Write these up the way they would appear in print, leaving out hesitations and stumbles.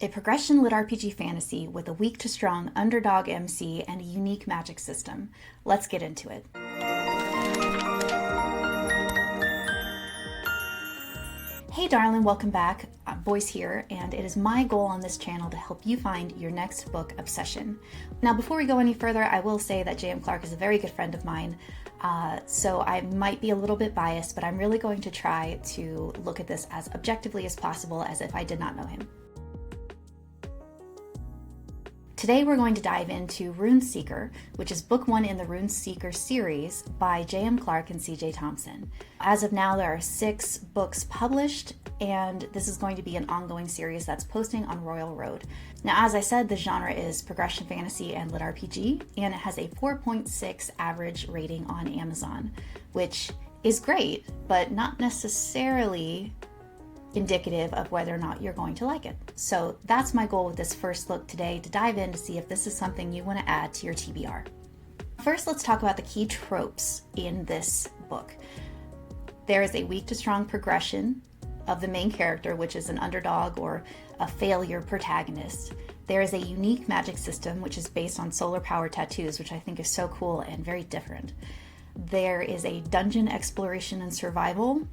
A progression lit RPG fantasy with a weak to strong underdog MC and a unique magic system. Let's get into it. Hey darling, welcome back. Boyce here, and it is my goal on this channel to help you find your next book obsession. Now, before we go any further, I will say that J.M. Clarke is a very good friend of mine, so I might be a little bit biased, but I'm really going to try to look at this as objectively as possible, as if I did not know him. Today we're going to dive into Rune Seeker, which is book 1 in the Rune Seeker series by J.M. Clarke and C.J. Thompson. As of now, there are 6 books published, and this is going to be an ongoing series that's posting on Royal Road. Now, as I said, the genre is progression fantasy and lit RPG, and it has a 4.6 average rating on Amazon, which is great, but not necessarily indicative of whether or not you're going to like it. So that's my goal with this first look today, to dive in to see if this is something you want to add to your TBR. First, let's talk about the key tropes in this book. There is a weak to strong progression of the main character, which is an underdog or a failure protagonist. There is a unique magic system, which is based on solar power tattoos, which I think is so cool and very different. There is a dungeon exploration and survival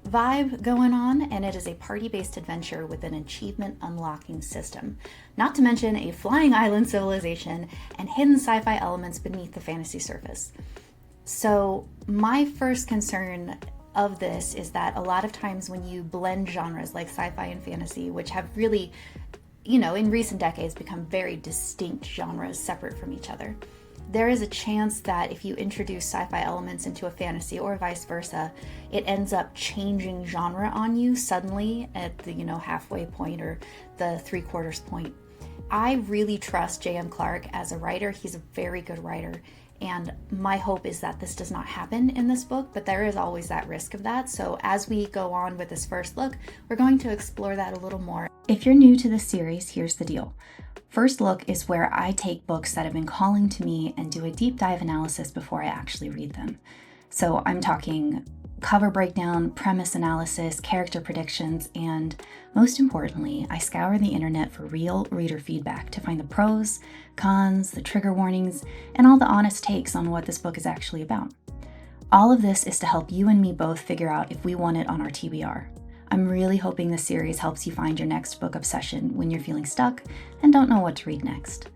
vibe going on, and it is a party-based adventure with an achievement unlocking system, not to mention a flying island civilization and hidden sci-fi elements beneath the fantasy surface. So my first concern of this is that a lot of times when you blend genres like sci-fi and fantasy, which have really, in recent decades become very distinct genres separate from each other, there is a chance that if you introduce sci-fi elements into a fantasy or vice versa, it ends up changing genre on you suddenly at the, halfway point or the 3/4 point. I really trust J.M. Clarke as a writer. He's a very good writer. And my hope is that this does not happen in this book, but there is always that risk of that. So as we go on with this first look, we're going to explore that a little more. If you're new to this series, here's the deal. First look is where I take books that have been calling to me and do a deep dive analysis before I actually read them. So I'm talking cover breakdown, premise analysis, character predictions, and most importantly, I scour the internet for real reader feedback to find the pros, cons, the trigger warnings, and all the honest takes on what this book is actually about. All of this is to help you and me both figure out if we want it on our TBR. I'm really hoping this series helps you find your next book obsession when you're feeling stuck and don't know what to read next.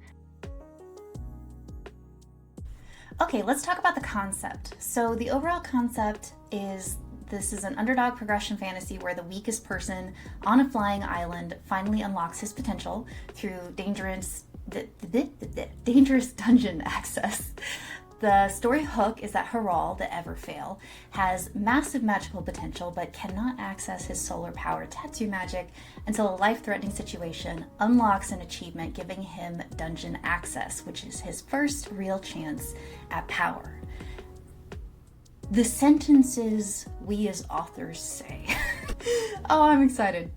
Okay, let's talk about the concept. So the overall concept is this is an underdog progression fantasy where the weakest person on a flying island finally unlocks his potential through dangerous dungeon access. The story hook is that Hiral, the Everfail, has massive magical potential but cannot access his solar power tattoo magic until a life-threatening situation unlocks an achievement giving him dungeon access, which is his first real chance at power. The sentences we as authors say. Oh, I'm excited.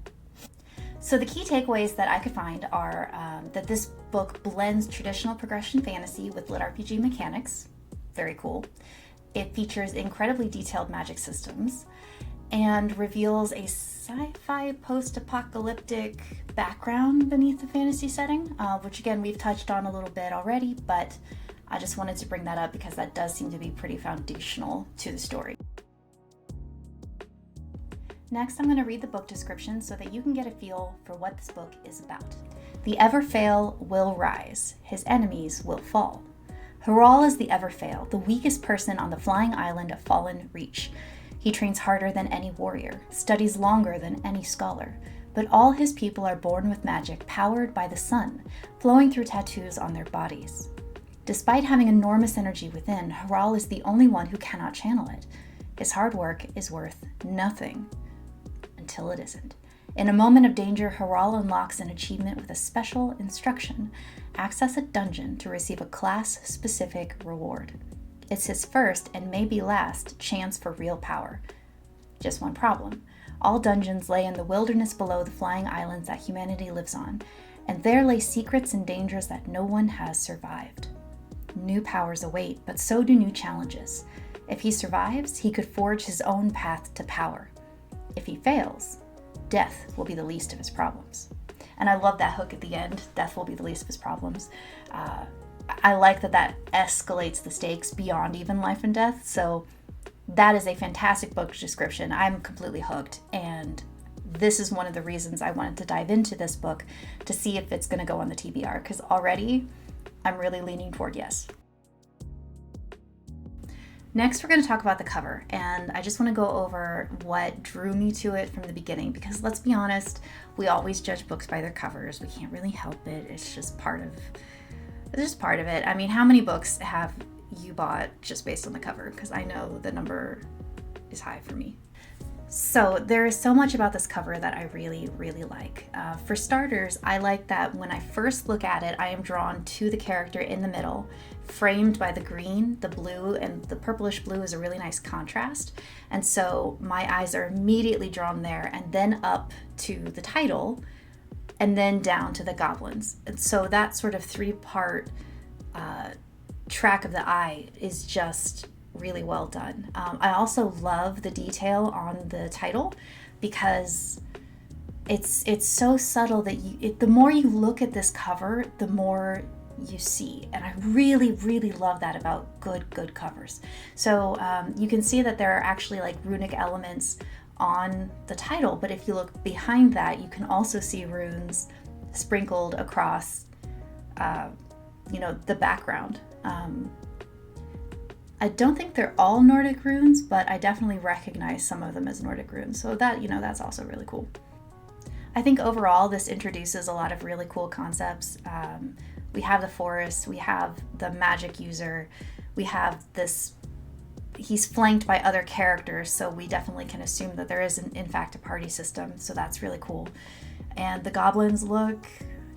So the key takeaways that I could find are that this book blends traditional progression fantasy with lit RPG mechanics. Very cool. It features incredibly detailed magic systems and reveals a sci-fi post-apocalyptic background beneath the fantasy setting, which again we've touched on a little bit already, but I just wanted to bring that up because that does seem to be pretty foundational to the story. Next, I'm going to read the book description so that you can get a feel for what this book is about. The Everfail will rise. His enemies will fall. Hiral is the Everfail, the weakest person on the flying island of Fallen Reach. He trains harder than any warrior, studies longer than any scholar, but all his people are born with magic powered by the sun, flowing through tattoos on their bodies. Despite having enormous energy within, Hiral is the only one who cannot channel it. His hard work is worth nothing. Until it isn't. In a moment of danger, Hiral unlocks an achievement with a special instruction: access a dungeon to receive a class-specific reward. It's his first, and maybe last, chance for real power. Just one problem. All dungeons lay in the wilderness below the flying islands that humanity lives on, and there lay secrets and dangers that no one has survived. New powers await, but so do new challenges. If he survives, he could forge his own path to power. If he fails, death will be the least of his problems. And I love that hook at the end, death will be the least of his problems. I like that escalates the stakes beyond even life and death. So that is a fantastic book description. I'm completely hooked, and this is one of the reasons I wanted to dive into this book to see if it's going to go on the TBR, because already I'm really leaning toward yes. Next, we're going to talk about the cover, and I just want to go over what drew me to it from the beginning, because let's be honest, we always judge books by their covers. We can't really help it. It's just part of it. I mean, how many books have you bought just based on the cover? Because I know the number is high for me. So there is so much about this cover that I really, really like. For starters, I like that when I first look at it, I am drawn to the character in the middle, framed by the green, the blue, and the purplish blue is a really nice contrast. And so my eyes are immediately drawn there, and then up to the title, and then down to the goblins. And so that sort of three-part track of the eye is just really well done. I also love the detail on the title, because it's so subtle that the more you look at this cover, the more you see. And I really, really love that about good covers. So you can see that there are actually like runic elements on the title, but if you look behind that, you can also see runes sprinkled across the background. I don't think they're all Nordic runes, but I definitely recognize some of them as Nordic runes. So that, that's also really cool. I think overall this introduces a lot of really cool concepts. We have the forest, we have the magic user, we have this, he's flanked by other characters, so we definitely can assume that there is in fact a party system, so that's really cool. And the goblins look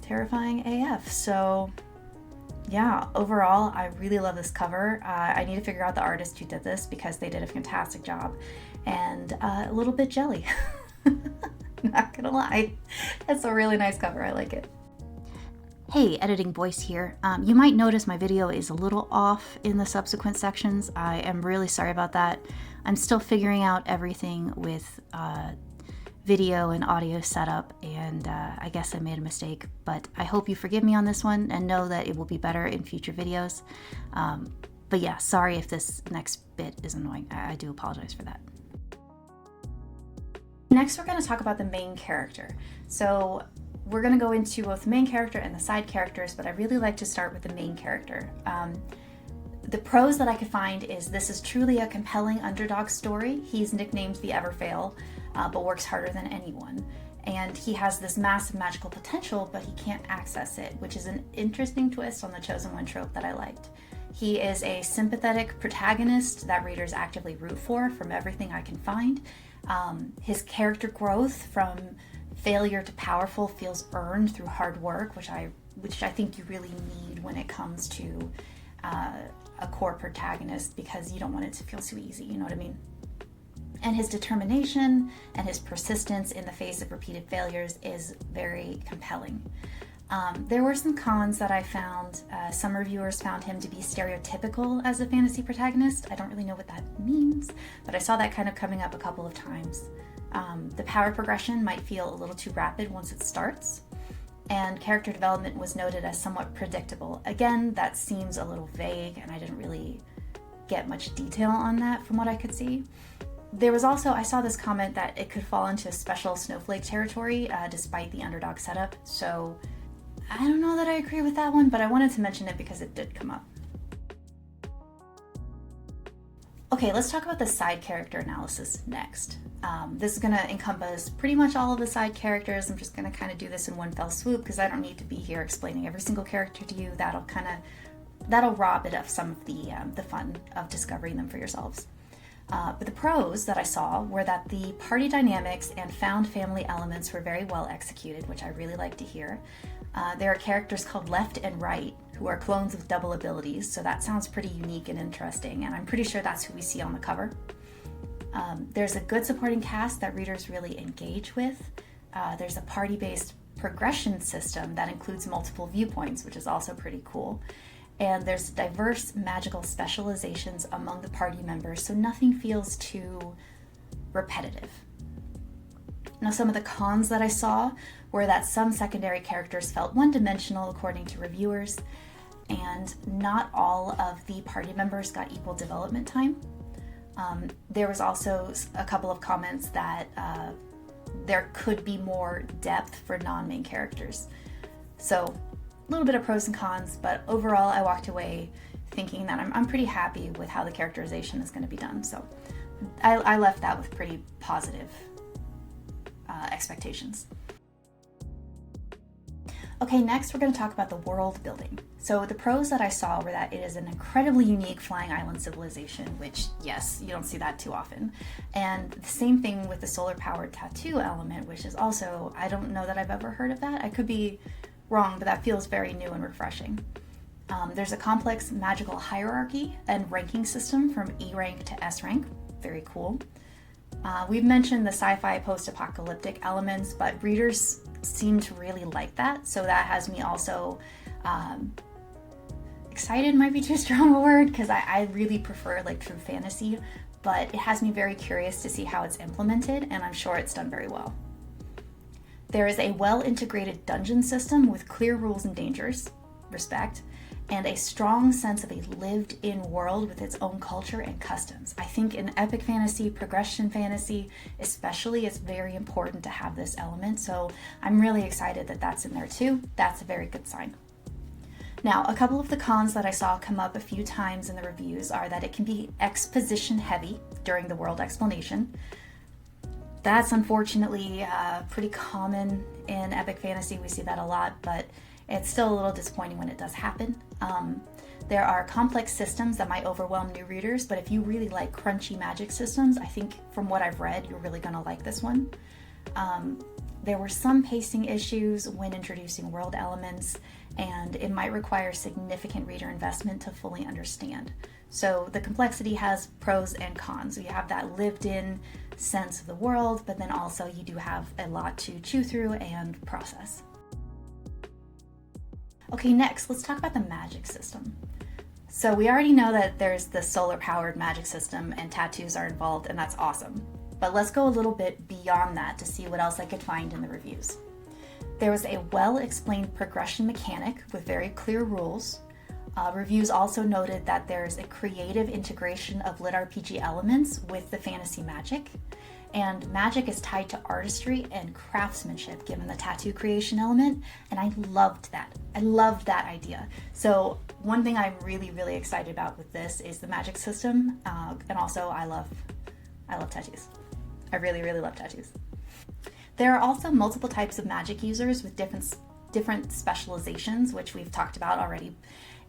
terrifying AF, so yeah, overall, I really love this cover. I need to figure out the artist who did this, because they did a fantastic job, and a little bit jelly. Not gonna lie. It's a really nice cover. I like it. Hey, editing Boyce here. You might notice my video is a little off in the subsequent sections. I am really sorry about that. I'm still figuring out everything with video and audio setup, and I guess I made a mistake, but I hope you forgive me on this one and know that it will be better in future videos. But yeah, sorry if this next bit is annoying. I do apologize for that. Next, we're going to talk about the main character. So we're going to go into both the main character and the side characters, but I really like to start with the main character. The pros that I could find is this is truly a compelling underdog story. He's nicknamed the Everfail, but works harder than anyone. And he has this massive magical potential, but he can't access it, which is an interesting twist on the Chosen One trope that I liked. He is a sympathetic protagonist that readers actively root for from everything I can find. His character growth from failure to powerful feels earned through hard work, which I think you really need when it comes to a core protagonist, because you don't want it to feel too easy, you know what I mean? And his determination and his persistence in the face of repeated failures is very compelling. There were some cons that I found. Some reviewers found him to be stereotypical as a fantasy protagonist. I don't really know what that means, but I saw that kind of coming up a couple of times. The power progression might feel a little too rapid once it starts, and character development was noted as somewhat predictable. Again, that seems a little vague, and I didn't really get much detail on that from what I could see. There was also, I saw this comment that it could fall into special snowflake territory despite the underdog setup, so I don't know that I agree with that one, but I wanted to mention it because it did come up. Okay, let's talk about the side character analysis next. This is going to encompass pretty much all of the side characters. I'm just going to kind of do this in one fell swoop because I don't need to be here explaining every single character to you. That'll rob it of some of the fun of discovering them for yourselves. But the pros that I saw were that the party dynamics and found family elements were very well executed, which I really like to hear. There are characters called Left and Right who are clones with double abilities, so that sounds pretty unique and interesting, and I'm pretty sure that's who we see on the cover. There's a good supporting cast that readers really engage with. There's a party-based progression system that includes multiple viewpoints, which is also pretty cool. And there's diverse magical specializations among the party members, so nothing feels too repetitive. Now, some of the cons that I saw were that some secondary characters felt one-dimensional according to reviewers, and not all of the party members got equal development time. There was also a couple of comments that there could be more depth for non-main characters. So a little bit of pros and cons, but overall I walked away thinking that I'm pretty happy with how the characterization is going to be done. So I left that with pretty positive expectations. Okay, next we're going to talk about the world building. So the pros that I saw were that it is an incredibly unique flying island civilization, which, yes, you don't see that too often. And the same thing with the solar-powered tattoo element, which is also, I don't know that I've ever heard of that. I could be wrong, but that feels very new and refreshing. There's a complex magical hierarchy and ranking system from E rank to S rank. Very cool. We've mentioned the sci-fi post-apocalyptic elements, but readers seem to really like that, so that has me also excited might be too strong a word, because I really prefer like true fantasy, but it has me very curious to see how it's implemented, and I'm sure it's done very well. There is a well-integrated dungeon system with clear rules and dangers, respect, and a strong sense of a lived-in world with its own culture and customs. I think in epic fantasy, progression fantasy especially, it's very important to have this element, so I'm really excited that that's in there too. That's a very good sign. Now, a couple of the cons that I saw come up a few times in the reviews are that it can be exposition heavy during the world explanation. That's unfortunately pretty common in epic fantasy. We see that a lot, but it's still a little disappointing when it does happen. There are complex systems that might overwhelm new readers, but if you really like crunchy magic systems, I think from what I've read, you're really going to like this one. There were some pacing issues when introducing world elements, and it might require significant reader investment to fully understand. So the complexity has pros and cons. You have that lived-in sense of the world, but then also you do have a lot to chew through and process. Okay, next, let's talk about the magic system. So we already know that there's the solar-powered magic system and tattoos are involved, and that's awesome. But let's go a little bit beyond that to see what else I could find in the reviews. There was a well-explained progression mechanic with very clear rules. Reviews also noted that there's a creative integration of lit RPG elements with the fantasy magic. And magic is tied to artistry and craftsmanship given the tattoo creation element, and I loved that. I loved that idea. So one thing I'm really, really excited about with this is the magic system, and also I love tattoos. I really, really love tattoos. There are also multiple types of magic users with different specializations, which we've talked about already.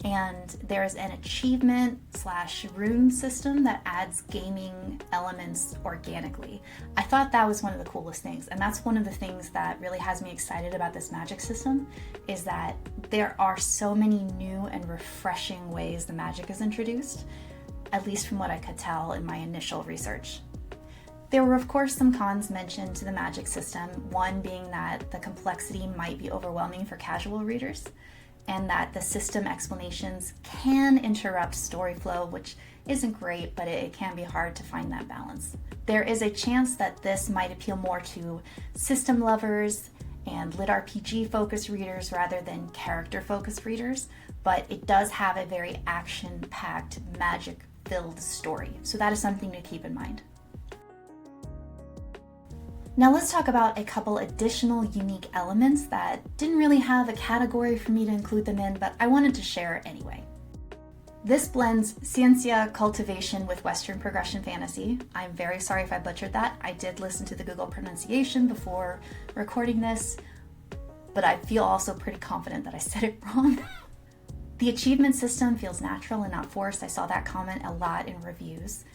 And there's an achievement/rune system that adds gaming elements organically. I thought that was one of the coolest things, and that's one of the things that really has me excited about this magic system, is that there are so many new and refreshing ways the magic is introduced, at least from what I could tell in my initial research. There were of course some cons mentioned to the magic system, one being that the complexity might be overwhelming for casual readers, and that the system explanations can interrupt story flow, which isn't great, but it can be hard to find that balance. There is a chance that this might appeal more to system lovers and lit RPG focused readers rather than character focused readers, but it does have a very action-packed, magic-filled story, so that is something to keep in mind. Now let's talk about a couple additional unique elements that didn't really have a category for me to include them in, but I wanted to share anyway. This blends ciencia cultivation with Western progression fantasy. I'm very sorry if I butchered that. I did listen to the Google pronunciation before recording this, but I feel also pretty confident that I said it wrong. The achievement system feels natural and not forced. I saw that comment a lot in reviews.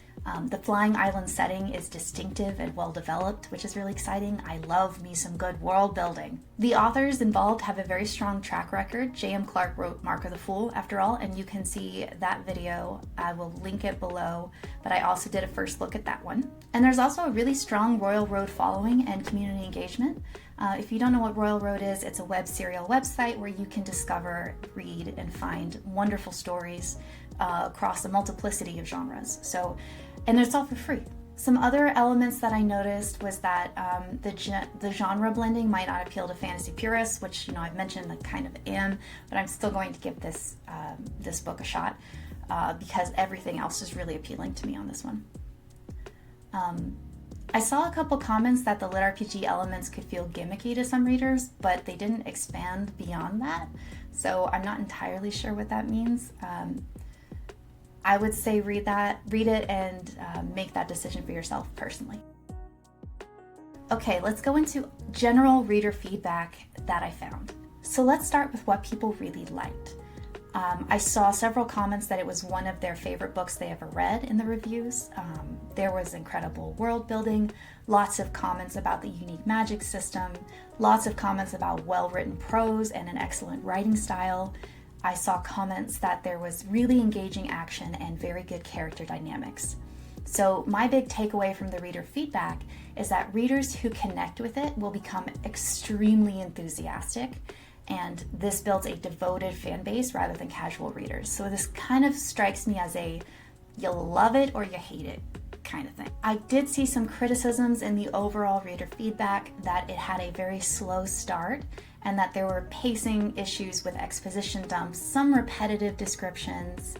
The flying island setting is distinctive and well developed, which is really exciting. I love me some good world building. The authors involved have a very strong track record. J.M. Clarke wrote Mark of the Fool, after all, and you can see that video. I will link it below, but I also did a first look at that one. And there's also a really strong Royal Road following and community engagement. If you don't know what Royal Road is, it's a web serial website where you can discover, read, and find wonderful stories across a multiplicity of genres. And it's all for free. Some other elements that I noticed was that the genre blending might not appeal to fantasy purists, which, you know, I've mentioned I kind of am, but I'm still going to give this book a shot because everything else is really appealing to me on this one. I saw a couple comments that the lit RPG elements could feel gimmicky to some readers, but they didn't expand beyond that, so I'm not entirely sure what that means. I would say read it, and make that decision for yourself personally. Okay, let's go into general reader feedback that I found. So let's start with what people really liked. I saw several comments that it was one of their favorite books they ever read in the reviews. There was incredible world building, lots of comments about the unique magic system, lots of comments about well-written prose and an excellent writing style. I saw comments that there was really engaging action and very good character dynamics. So my big takeaway from the reader feedback is that readers who connect with it will become extremely enthusiastic, and this builds a devoted fan base rather than casual readers. So this kind of strikes me as a you'll love it or you hate it kind of thing. I did see some criticisms in the overall reader feedback that it had a very slow start and that there were pacing issues with exposition dumps, some repetitive descriptions,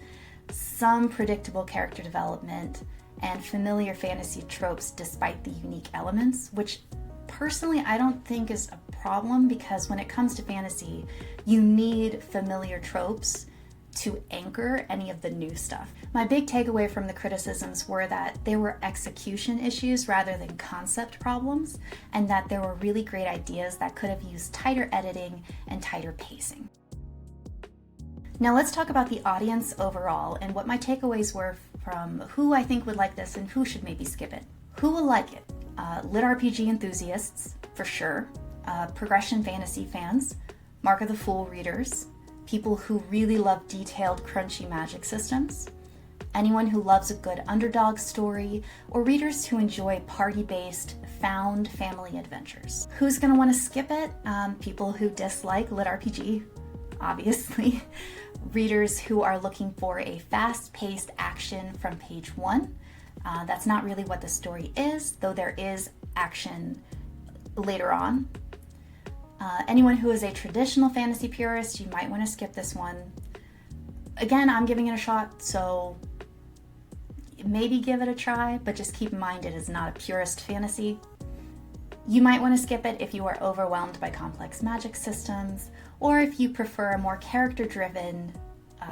some predictable character development, and familiar fantasy tropes despite the unique elements, which personally I don't think is a problem, because when it comes to fantasy, you need familiar tropes to anchor any of the new stuff. My big takeaway from the criticisms were that there were execution issues rather than concept problems, and that there were really great ideas that could have used tighter editing and tighter pacing. Now let's talk about the audience overall and what my takeaways were from who I think would like this and who should maybe skip it. Who will like it? Lit RPG enthusiasts, for sure, progression fantasy fans, Mark of the Fool readers, people who really love detailed, crunchy magic systems, anyone who loves a good underdog story, or readers who enjoy party-based, found family adventures. Who's going to want to skip it? People who dislike lit RPG, obviously. Readers who are looking for a fast-paced action from page one. That's not really what the story is, though there is action later on. Anyone who is a traditional fantasy purist, you might want to skip this one. Again, I'm giving it a shot, so maybe give it a try, but just keep in mind it is not a purist fantasy. You might want to skip it if you are overwhelmed by complex magic systems, or if you prefer a more character-driven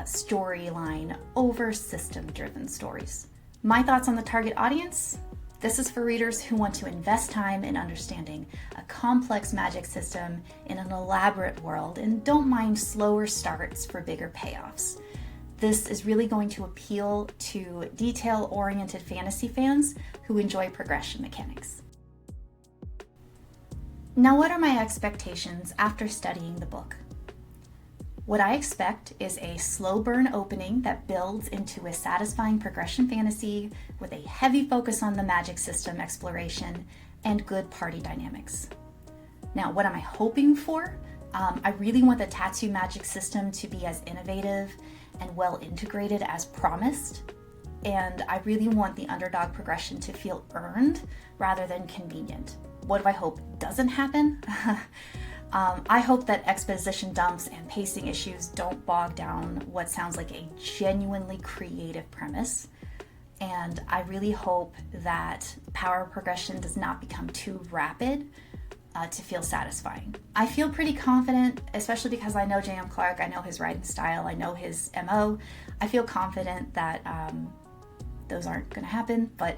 storyline over system-driven stories. My thoughts on the target audience? This is for readers who want to invest time in understanding a complex magic system in an elaborate world and don't mind slower starts for bigger payoffs. This is really going to appeal to detail-oriented fantasy fans who enjoy progression mechanics. Now, what are my expectations after studying the book? What I expect is a slow burn opening that builds into a satisfying progression fantasy with a heavy focus on the magic system exploration and good party dynamics. Now, what am I hoping for? I really want the tattoo magic system to be as innovative and well integrated as promised, and I really want the underdog progression to feel earned rather than convenient. What do I hope doesn't happen? I hope that exposition dumps and pacing issues don't bog down what sounds like a genuinely creative premise. And I really hope that power progression does not become too rapid to feel satisfying. I feel pretty confident, especially because I know J.M. Clarke, I know his writing style, I know his MO. I feel confident that those aren't going to happen, but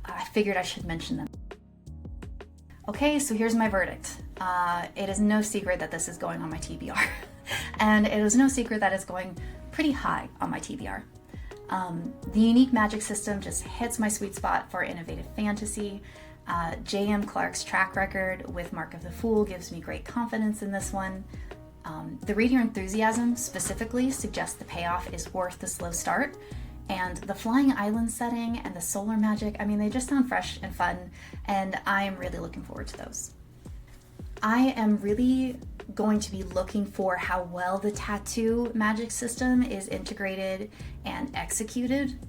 I figured I should mention them. Okay, so here's my verdict. It is no secret that this is going on my TBR. And it is no secret that it's going pretty high on my TBR. The unique magic system just hits my sweet spot for innovative fantasy. J.M. Clarke's track record with Mark of the Fool gives me great confidence in this one. The reader enthusiasm specifically suggests the payoff is worth the slow start. And the flying island setting and the solar magic, I mean, they just sound fresh and fun, and I am really looking forward to those. I am really going to be looking for how well the tattoo magic system is integrated and executed.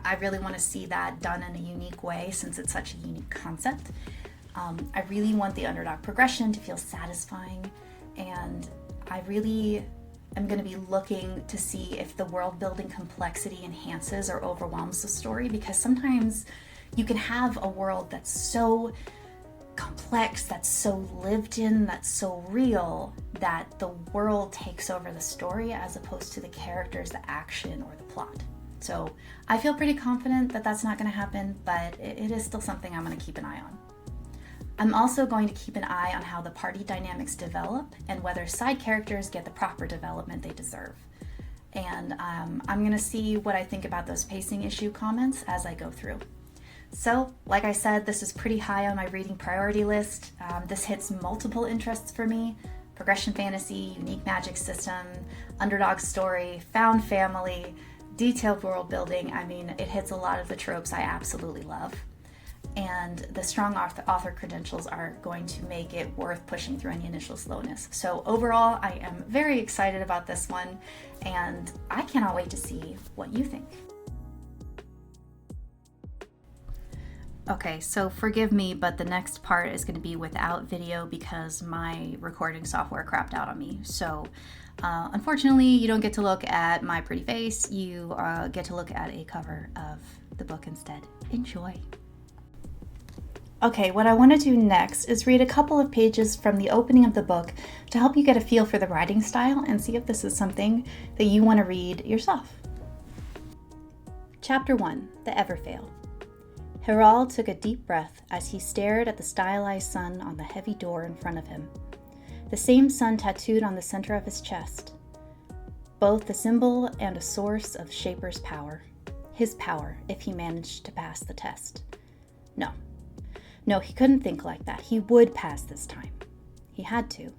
I really want to see that done in a unique way since it's such a unique concept. I really want the underdog progression to feel satisfying, and I really am going to be looking to see if the world building complexity enhances or overwhelms the story, because sometimes you can have a world that's so complex, that's so lived in, that's so real, that the world takes over the story as opposed to the characters, the action, or the plot. So I feel pretty confident that that's not going to happen, but it is still something I'm going to keep an eye on. I'm also going to keep an eye on how the party dynamics develop and whether side characters get the proper development they deserve. And I'm going to see what I think about those pacing issue comments as I go through. So, like I said, this is pretty high on my reading priority list. This hits multiple interests for me: progression fantasy, unique magic system, underdog story, found family, detailed world building. I mean, it hits a lot of the tropes I absolutely love. And the strong author credentials are going to make it worth pushing through any initial slowness. So overall, I am very excited about this one, and I cannot wait to see what you think. Okay, so forgive me, but the next part is going to be without video because my recording software crapped out on me. So unfortunately, you don't get to look at my pretty face. You get to look at a cover of the book instead. Enjoy. Okay, what I want to do next is read a couple of pages from the opening of the book to help you get a feel for the writing style and see if this is something that you want to read yourself. Chapter 1, The Everfail. Hiral took a deep breath as he stared at the stylized sun on the heavy door in front of him. The same sun tattooed on the center of his chest. Both the symbol and a source of Shaper's power. His power, if he managed to pass the test. No, he couldn't think like that. He would pass this time. He had to.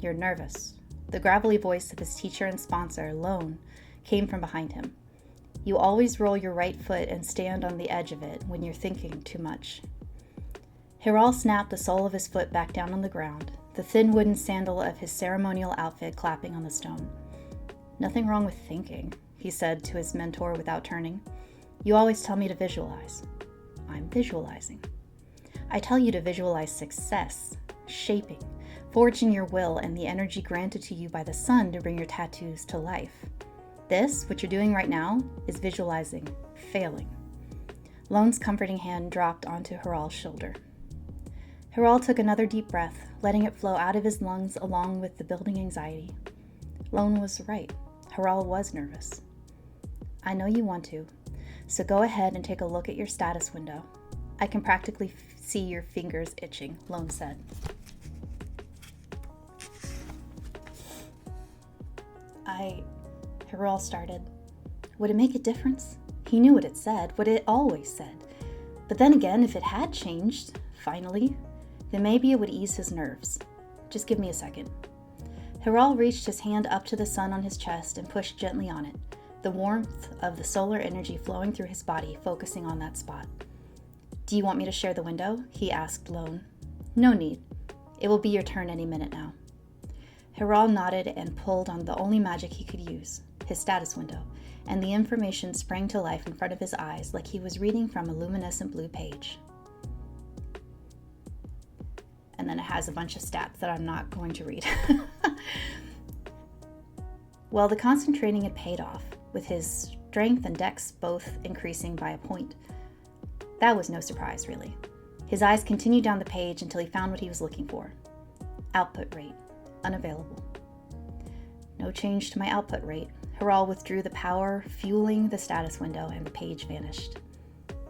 You're nervous. The gravelly voice of his teacher and sponsor, Lone, came from behind him. You always roll your right foot and stand on the edge of it when you're thinking too much. Hiral snapped the sole of his foot back down on the ground, the thin wooden sandal of his ceremonial outfit clapping on the stone. Nothing wrong with thinking, he said to his mentor without turning. You always tell me to visualize. I'm visualizing. I tell you to visualize success, shaping, forging your will and the energy granted to you by the sun to bring your tattoos to life. This, what you're doing right now, is visualizing failing. Lone's comforting hand dropped onto Hiral's shoulder. Hiral took another deep breath, letting it flow out of his lungs along with the building anxiety. Lone was right. Hiral was nervous. I know you want to, so go ahead and take a look at your status window. I can practically see your fingers itching, Lone said. Hiral started. Would it make a difference? He knew what it said, what it always said. But then again, if it had changed, finally, then maybe it would ease his nerves. Just give me a second. Hiral reached his hand up to the sun on his chest and pushed gently on it, the warmth of the solar energy flowing through his body, focusing on that spot. Do you want me to share the window? He asked Lone. No need. It will be your turn any minute now. Hiral nodded and pulled on the only magic he could use, his status window, and the information sprang to life in front of his eyes like he was reading from a luminescent blue page. And then it has a bunch of stats that I'm not going to read. Well, the concentrating had paid off, with his strength and dex both increasing by a point. That was no surprise, really. His eyes continued down the page until he found what he was looking for. Output rate. Unavailable. No change to my output rate. Hiral withdrew the power, fueling the status window, and the page vanished.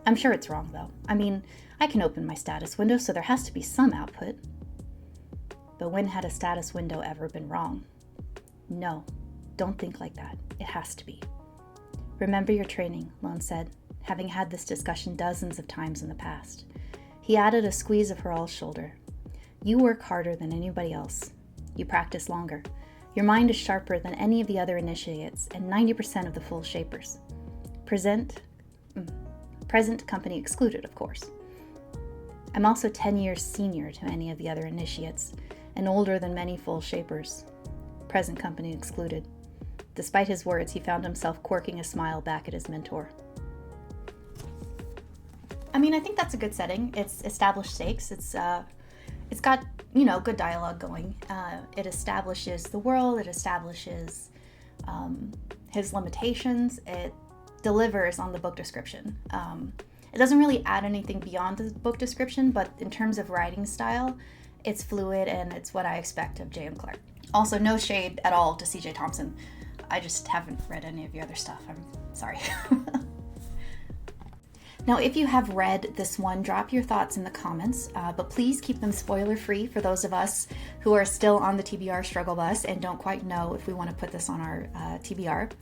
I'm sure it's wrong, though. I mean, I can open my status window, so there has to be some output. But when had a status window ever been wrong? No, don't think like that. It has to be. Remember your training, Lone said, having had this discussion dozens of times in the past. He added a squeeze of Hiral's shoulder. You work harder than anybody else. You practice longer. Your mind is sharper than any of the other initiates and 90% of the full shapers. Present company excluded, of course. I'm also 10 years senior to any of the other initiates and older than many full shapers. Present company excluded. Despite his words, he found himself quirking a smile back at his mentor. I mean, I think that's a good setting. It's established stakes. It's got, good dialogue going. It establishes the world. It establishes his limitations. It delivers on the book description. It doesn't really add anything beyond the book description, but in terms of writing style, it's fluid and it's what I expect of J.M. Clarke. Also, no shade at all to C.J. Thompson. I just haven't read any of your other stuff. I'm sorry. Now, if you have read this one, drop your thoughts in the comments, but please keep them spoiler-free for those of us who are still on the TBR struggle bus and don't quite know if we want to put this on our TBR.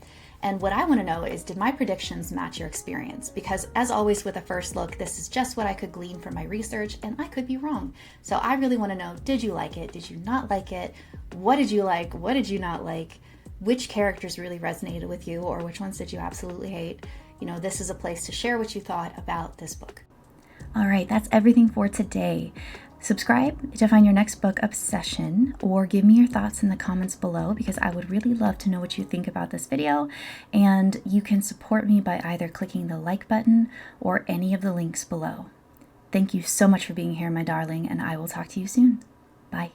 And what I want to know is, did my predictions match your experience? Because as always with a first look, this is just what I could glean from my research, and I could be wrong. So I really want to know, did you like it? Did you not like it? What did you like? What did you not like? Which characters really resonated with you, or which ones did you absolutely hate? This is a place to share what you thought about this book. All right, that's everything for today. Subscribe to find your next book obsession, or give me your thoughts in the comments below, because I would really love to know what you think about this video. And you can support me by either clicking the like button or any of the links below. Thank you so much for being here, my darling, and I will talk to you soon. Bye.